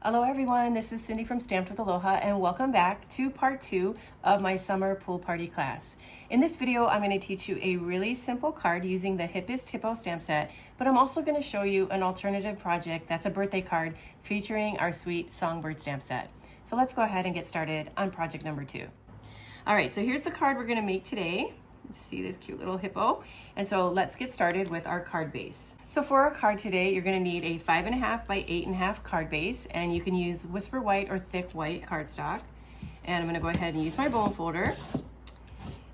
Hello everyone, this is Cindy from Stamped with Aloha and welcome back to part 2 of my summer pool party class. In this video, I'm going to teach you a really simple card using the Hippest Hippo stamp set, but I'm also going to show you an alternative project that's a birthday card featuring our sweet songbird stamp set. So let's go ahead and get started on project number 2. All right, so here's the card we're going to make today. See this cute little hippo. And so let's get started with our card base. So for our card today, you're going to need a 5.5 by 8.5 card base, and you can use Whisper White or thick white cardstock. And I'm going to go ahead and use my bone folder.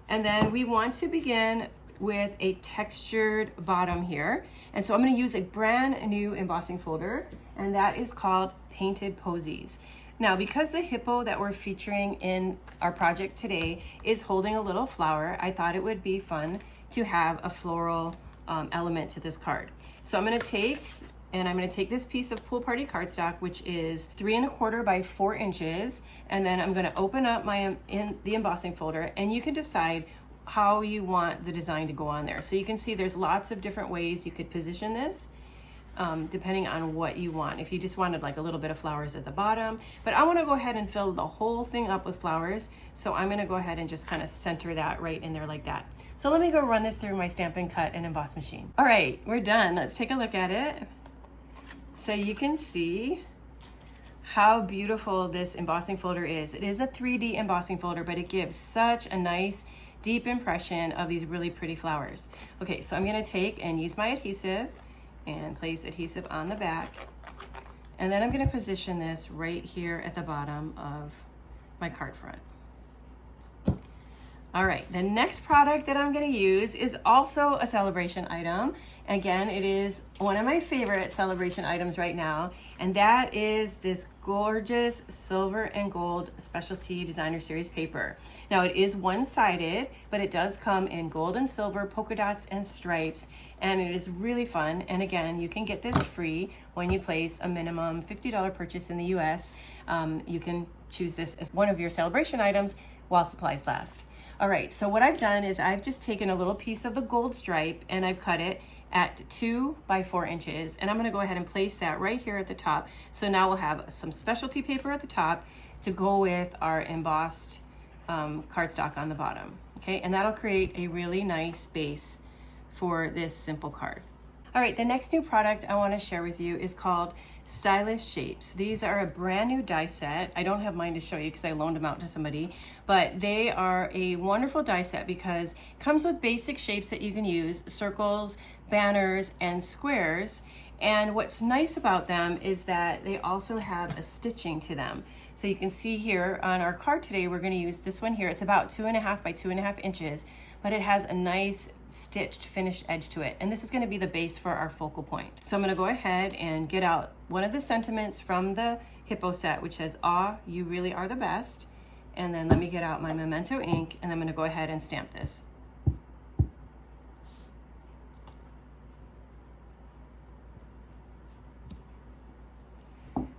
And then we want to begin with a textured bottom here. And so I'm going to use a brand new embossing folder, and that is called Painted Posies. Now, because the hippo that we're featuring in our project today is holding a little flower, I thought it would be fun to have a floral element to this card. So I'm going to take this piece of pool party cardstock, which is 3.25 by 4 inches, and then I'm going to open up the embossing folder, and you can decide how you want the design to go on there. So you can see there's lots of different ways you could position this. Depending on what you want. If you just wanted like a little bit of flowers at the bottom, but I want to go ahead and fill the whole thing up with flowers. So I'm going to go ahead and just kind of center that right in there like that. So let me go run this through my Stampin' Cut and Emboss machine. All right, we're done. Let's take a look at it. So you can see how beautiful this embossing folder is. It is a 3D embossing folder, but it gives such a nice deep impression of these really pretty flowers. Okay, so I'm going to take and use my adhesive and place adhesive on the back. And then I'm going to position this right here at the bottom of my card front. All right, the next product that I'm going to use is also a celebration item. Again, it is one of my favorite celebration items right now, and that is this gorgeous Silver and Gold Specialty Designer Series paper. Now, it is one-sided, but it does come in gold and silver, polka dots, and stripes, and it is really fun. And again, you can get this free when you place a minimum $50 purchase in the US. You can choose this as one of your celebration items while supplies last. All right, so what I've done is I've just taken a little piece of the gold stripe and I've cut it at 2 by 4 inches. And I'm gonna go ahead and place that right here at the top. So now we'll have some specialty paper at the top to go with our embossed cardstock on the bottom. Okay, and that'll create a really nice base for this simple card. All right, the next new product I want to share with you is called Stylish Shapes. These are a brand new die set. I don't have mine to show you because I loaned them out to somebody, but they are a wonderful die set because it comes with basic shapes that you can use, circles, banners, and squares. And what's nice about them is that they also have a stitching to them. So you can see here on our card today, we're going to use this one here. It's about 2.5 by 2.5 inches, but it has a nice stitched finished edge to it. And this is going to be the base for our focal point. So I'm going to go ahead and get out one of the sentiments from the Hippo set, which says, "Aw, you really are the best." And then let me get out my Memento ink, and I'm going to go ahead and stamp this.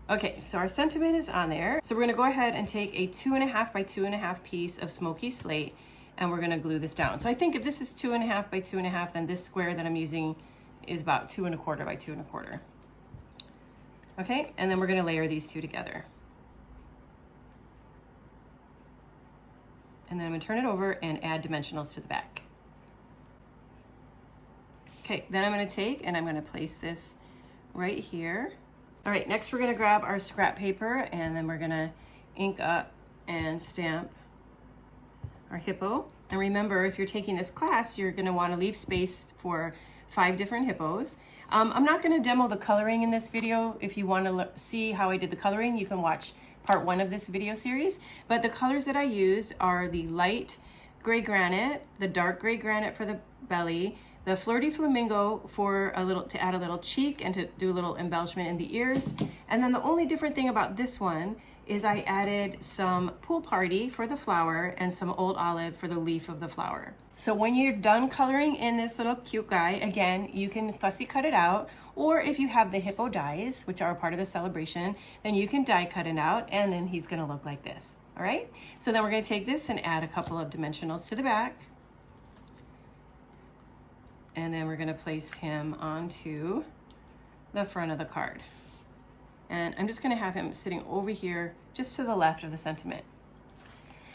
Okay, so our sentiment is on there. So we're gonna go ahead and take a 2.5 by 2.5 piece of Smokey Slate, and we're gonna glue this down. So I think if this is 2.5 by 2.5, then this square that I'm using is about 2.25 by 2.25. Okay, and then we're gonna layer these two together. And then I'm gonna turn it over and add dimensionals to the back. Okay, then I'm gonna take and I'm gonna place this right here. All right, next we're gonna grab our scrap paper and then we're gonna ink up and stamp our hippo. And remember, if you're taking this class, you're gonna wanna leave space for 5 different hippos. I'm not gonna demo the coloring in this video. If you wanna see how I did the coloring, you can watch part 1 of this video series. But the colors that I used are the light gray granite, the dark gray granite for the belly, the Flirty Flamingo for to add a little cheek and to do a little embellishment in the ears. And then the only different thing about this one is I added some Pool Party for the flower and some Old Olive for the leaf of the flower. So when you're done coloring in this little cute guy, again, you can fussy cut it out, or if you have the hippo dies, which are a part of the celebration, then you can die cut it out and then he's gonna look like this, all right? So then we're gonna take this and add a couple of dimensionals to the back. And then we're gonna place him onto the front of the card. And I'm just going to have him sitting over here just to the left of the sentiment.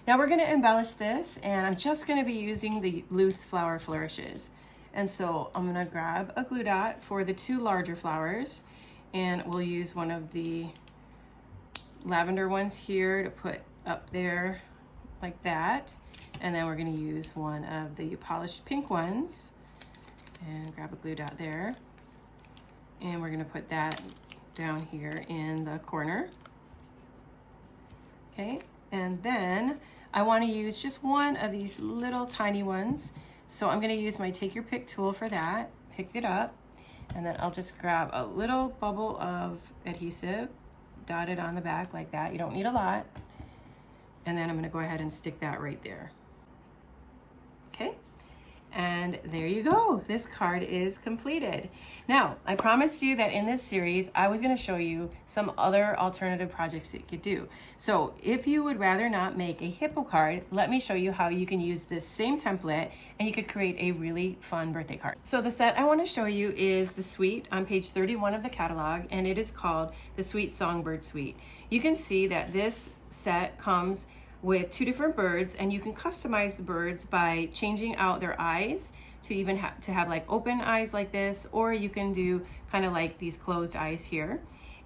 Now we're going to embellish this, and I'm just going to be using the loose flower flourishes. And so I'm going to grab a glue dot for the 2 larger flowers, and we'll use one of the lavender ones here to put up there like that. And then we're going to use one of the polished pink ones and grab a glue dot there. And we're going to put that down here in the corner. Okay, and then I want to use just one of these little tiny ones. So I'm going to use my take your pick tool for that, pick it up, and then I'll just grab a little bubble of adhesive, dot it on the back like that. You don't need a lot. And then I'm going to go ahead and stick that right there. Okay, and there you go. This card is completed. Now, I promised you that in this series, I was going to show you some other alternative projects that you could do. So if you would rather not make a hippo card, let me show you how you can use this same template and you could create a really fun birthday card. So the set I want to show you is the suite on page 31 of the catalog, and it is called the Sweet Songbird Suite. You can see that this set comes with 2 different birds, and you can customize the birds by changing out their eyes to even have like open eyes like this, or you can do kind of like these closed eyes here.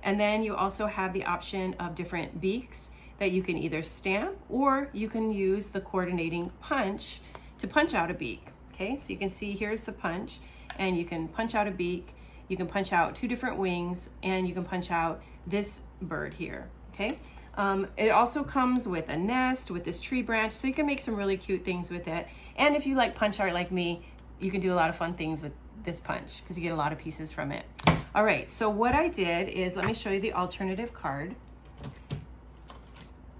And then you also have the option of different beaks that you can either stamp, or you can use the coordinating punch to punch out a beak. Okay, so you can see here's the punch, and you can punch out a beak, you can punch out 2 different wings, and you can punch out this bird here. Okay. It also comes with a nest with this tree branch, so you can make some really cute things with it. And if you like punch art like me, you can do a lot of fun things with this punch because you get a lot of pieces from it. All right, so what I did is, let me show you the alternative card.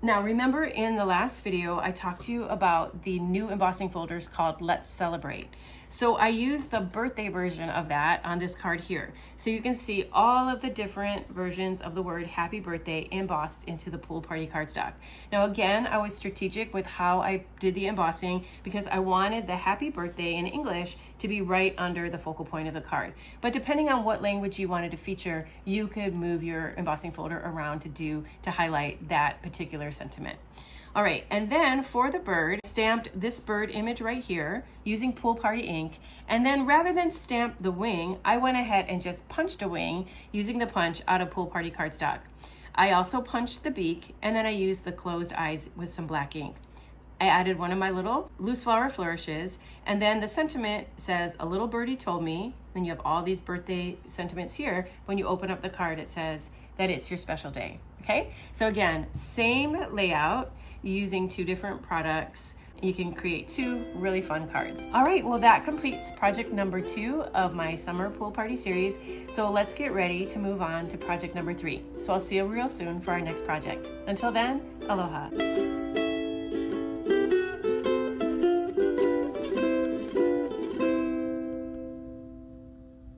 Now remember, in the last video, I talked to you about the new embossing folders called Let's Celebrate. So I used the birthday version of that on this card here. So you can see all of the different versions of the word happy birthday embossed into the pool party cardstock. Now again, I was strategic with how I did the embossing because I wanted the happy birthday in English to be right under the focal point of the card. But depending on what language you wanted to feature, you could move your embossing folder around to highlight that particular sentiment. All right, and then for the bird, stamped this bird image right here using Pool Party ink. And then rather than stamp the wing, I went ahead and just punched a wing using the punch out of Pool Party cardstock. I also punched the beak, and then I used the closed eyes with some black ink. I added one of my little loose flower flourishes, and then the sentiment says, "A little birdie told me," and you have all these birthday sentiments here. When you open up the card, it says that it's your special day. Okay, so again, same layout, using 2 different products. You can create 2 really fun cards. All right, well that completes project number 2 of my summer pool party series. So let's get ready to move on to project number 3. So I'll see you real soon for our next project. Until then, aloha.